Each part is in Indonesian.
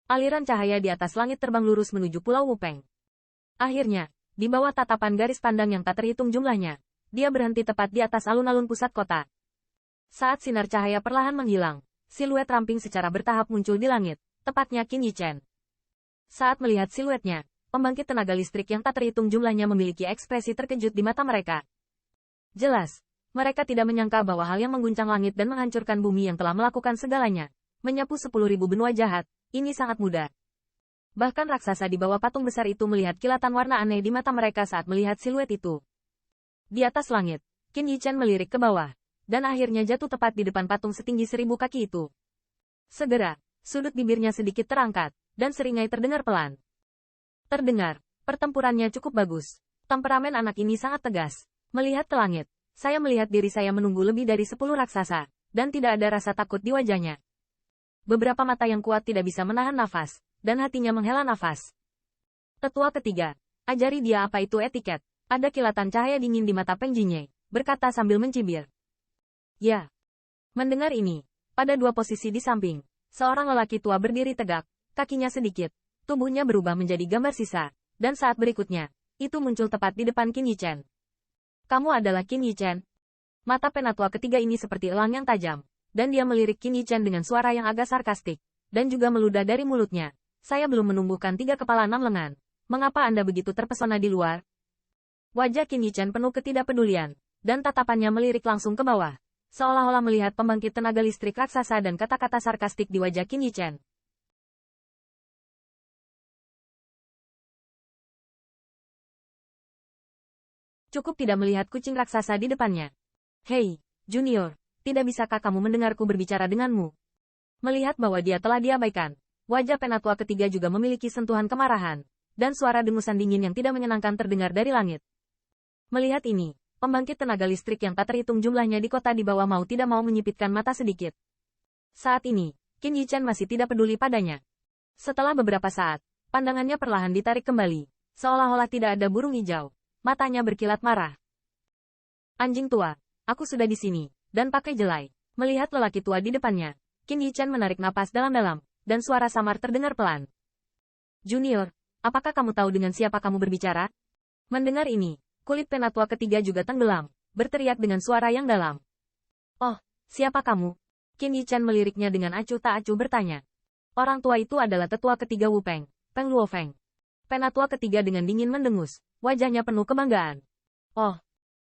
Aliran cahaya di atas langit terbang lurus menuju Pulau Wupeng. Akhirnya, di bawah tatapan garis pandang yang tak terhitung jumlahnya, dia berhenti tepat di atas alun-alun pusat kota. Saat sinar cahaya perlahan menghilang, siluet ramping secara bertahap muncul di langit, tepatnya Qin Yichen. Saat melihat siluetnya, pembangkit tenaga listrik yang tak terhitung jumlahnya memiliki ekspresi terkejut di mata mereka. Jelas, mereka tidak menyangka bahwa hal yang mengguncang langit dan menghancurkan bumi yang telah melakukan segalanya, menyapu 10.000 benua jahat, ini sangat mudah. Bahkan raksasa di bawah patung besar itu melihat kilatan warna aneh di mata mereka saat melihat siluet itu. Di atas langit, Qin Yichen melirik ke bawah, dan akhirnya jatuh tepat di depan patung setinggi 1000 kaki itu. Segera, sudut bibirnya sedikit terangkat, dan seringai terdengar pelan. Terdengar, pertempurannya cukup bagus. Temperamen anak ini sangat tegas. Melihat ke langit, saya melihat diri saya menunggu lebih dari 10 raksasa, dan tidak ada rasa takut di wajahnya. Beberapa mata yang kuat tidak bisa menahan nafas, dan hatinya menghela nafas. Tetua ketiga, ajari dia apa itu etiket. Ada kilatan cahaya dingin di mata Peng Jinye, berkata sambil mencibir. Ya. Mendengar ini, pada dua posisi di samping, seorang lelaki tua berdiri tegak, kakinya sedikit, tubuhnya berubah menjadi gambar sisa, dan saat berikutnya, itu muncul tepat di depan Qin Yichen. Kamu adalah Qin Yichen? Mata penatua ketiga ini seperti elang yang tajam, dan dia melirik Qin Yichen dengan suara yang agak sarkastik, dan juga meludah dari mulutnya. Saya belum menumbuhkan 3 kepala 6 lengan. Mengapa Anda begitu terpesona di luar? Wajah Qin Yichen penuh ketidakpedulian, dan tatapannya melirik langsung ke bawah, seolah-olah melihat pembangkit tenaga listrik raksasa dan kata-kata sarkastik di wajah Qin Yichen. Cukup tidak melihat kucing raksasa di depannya. Hei, Junior, tidak bisakah kamu mendengarku berbicara denganmu? Melihat bahwa dia telah diabaikan, wajah penatua ketiga juga memiliki sentuhan kemarahan, dan suara dengusan dingin yang tidak menyenangkan terdengar dari langit. Melihat ini, pembangkit tenaga listrik yang tak terhitung jumlahnya di kota di bawah mau tidak mau menyipitkan mata sedikit. Saat ini, Qin Yichen masih tidak peduli padanya. Setelah beberapa saat, pandangannya perlahan ditarik kembali, seolah-olah tidak ada burung hijau. Matanya berkilat marah. Anjing tua, aku sudah di sini, dan pakai jelai. Melihat lelaki tua di depannya, Qin Yichen menarik napas dalam-dalam, dan suara samar terdengar pelan. Junior, apakah kamu tahu dengan siapa kamu berbicara? Mendengar ini, kulit penatua ketiga juga tenggelam, berteriak dengan suara yang dalam. Oh, siapa kamu? Qin Yichen meliriknya dengan acuh tak acuh bertanya. Orang tua itu adalah tetua ketiga Wupeng, Peng Luofeng. Penatua ketiga dengan dingin mendengus, wajahnya penuh kebanggaan. Oh,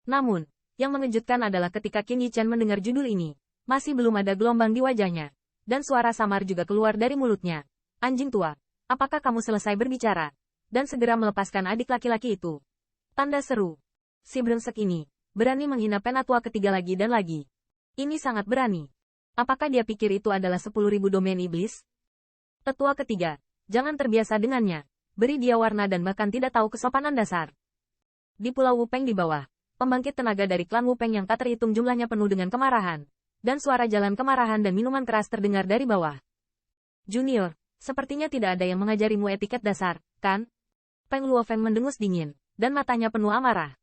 namun, yang mengejutkan adalah ketika Qin Yichen mendengar judul ini, masih belum ada gelombang di wajahnya, dan suara samar juga keluar dari mulutnya. Anjing tua, apakah kamu selesai berbicara? Dan segera melepaskan adik laki-laki itu. Tanda seru. Si brengsek ini, berani menghina penatua ketiga lagi dan lagi. Ini sangat berani. Apakah dia pikir itu adalah 10.000 domain iblis? Tetua ketiga, jangan terbiasa dengannya. Beri dia warna dan bahkan tidak tahu kesopanan dasar. Di Pulau Wupeng di bawah, pembangkit tenaga dari klan Wupeng yang tak terhitung jumlahnya penuh dengan kemarahan, dan suara jalan kemarahan dan minuman keras terdengar dari bawah. Junior, sepertinya tidak ada yang mengajarimu etiket dasar, kan? Peng Luofeng mendengus dingin, dan matanya penuh amarah.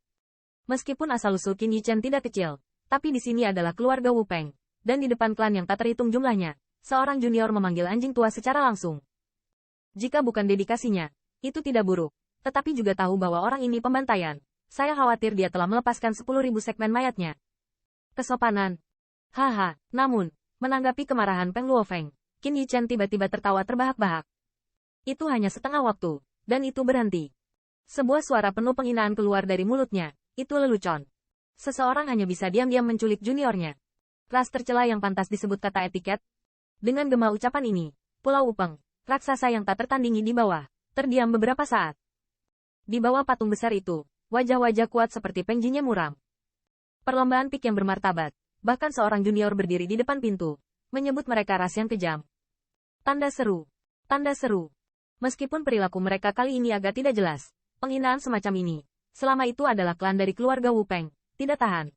Meskipun asal-usul Qin Yichen tidak kecil, tapi di sini adalah keluarga Wupeng, dan di depan klan yang tak terhitung jumlahnya, seorang junior memanggil anjing tua secara langsung. Jika bukan dedikasinya, itu tidak buruk, tetapi juga tahu bahwa orang ini pembantaian. Saya khawatir dia telah melepaskan 10.000 segmen mayatnya. Kesopanan. Haha, namun, menanggapi kemarahan Peng Luofeng, Qin Yichen tiba-tiba tertawa terbahak-bahak. Itu hanya setengah waktu, dan itu berhenti. Sebuah suara penuh penghinaan keluar dari mulutnya, itu lelucon. Seseorang hanya bisa diam-diam menculik juniornya. Ras tercela yang pantas disebut kata etiket. Dengan gema ucapan ini, Pulau Wupeng, raksasa yang tak tertandingi di bawah, terdiam beberapa saat. Di bawah patung besar itu, wajah-wajah kuat seperti Peng Jinye muram. Perlombaan pik yang bermartabat, bahkan seorang junior berdiri di depan pintu, menyebut mereka ras yang kejam. Tanda seru. Tanda seru. Meskipun perilaku mereka kali ini agak tidak jelas, penghinaan semacam ini, selama itu adalah klan dari keluarga Wupeng, tidak tahan.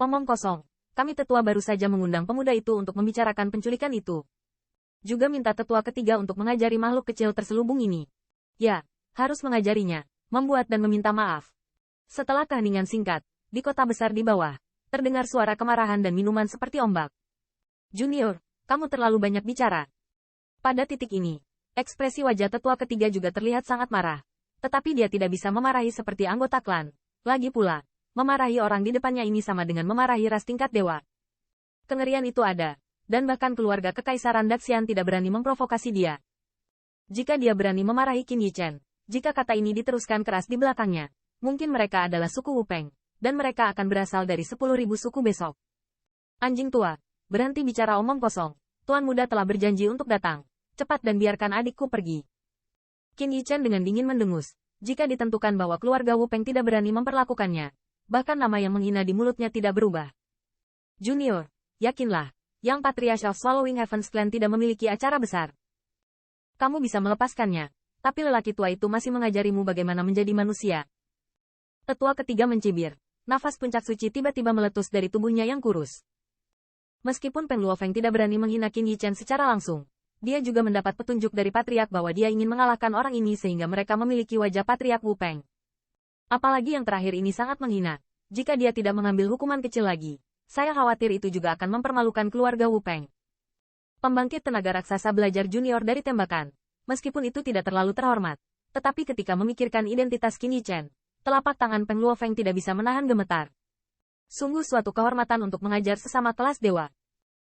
Omong kosong, kami tetua baru saja mengundang pemuda itu untuk membicarakan penculikan itu. Juga minta tetua ketiga untuk mengajari makhluk kecil terselubung ini. Ya, harus mengajarinya, membuat dan meminta maaf. Setelah keheningan singkat, di kota besar di bawah, terdengar suara kemarahan dan minuman seperti ombak. Junior, kamu terlalu banyak bicara. Pada titik ini, Ekspresi wajah tetua ketiga juga terlihat sangat marah. Tetapi dia tidak bisa memarahi seperti anggota klan. Lagi pula, memarahi orang di depannya ini sama dengan memarahi ras tingkat dewa. Kengerian itu ada, dan bahkan keluarga kekaisaran Daxian tidak berani memprovokasi dia. Jika dia berani memarahi Qin Yichen, jika kata ini diteruskan keras di belakangnya, mungkin mereka adalah suku Wu Peng, dan mereka akan berasal dari 10.000 suku besok. Anjing tua, berhenti bicara omong kosong. Tuan muda telah berjanji untuk datang. Cepat dan biarkan adikku pergi. Qin Yichen dengan dingin mendengus. Jika ditentukan bahwa keluarga Wu Peng tidak berani memperlakukannya, bahkan nama yang menghina di mulutnya tidak berubah. Junior, yakinlah, Yang Patriarch of Swallowing Heavens Clan tidak memiliki acara besar. Kamu bisa melepaskannya, tapi lelaki tua itu masih mengajarimu bagaimana menjadi manusia. Tetua ketiga mencibir. Nafas puncak suci tiba-tiba meletus dari tubuhnya yang kurus. Meskipun Peng Luofeng tidak berani menghina Qin Yichen secara langsung, dia juga mendapat petunjuk dari Patriark bahwa dia ingin mengalahkan orang ini sehingga mereka memiliki wajah Patriark Wu Peng. Apalagi yang terakhir ini sangat menghina. Jika dia tidak mengambil hukuman kecil lagi, saya khawatir itu juga akan mempermalukan keluarga Wu Peng. Pembangkit tenaga raksasa belajar junior dari tembakan. Meskipun itu tidak terlalu terhormat, tetapi ketika memikirkan identitas Qin Yichen, telapak tangan Peng Luofeng tidak bisa menahan gemetar. Sungguh suatu kehormatan untuk mengajar sesama kelas dewa.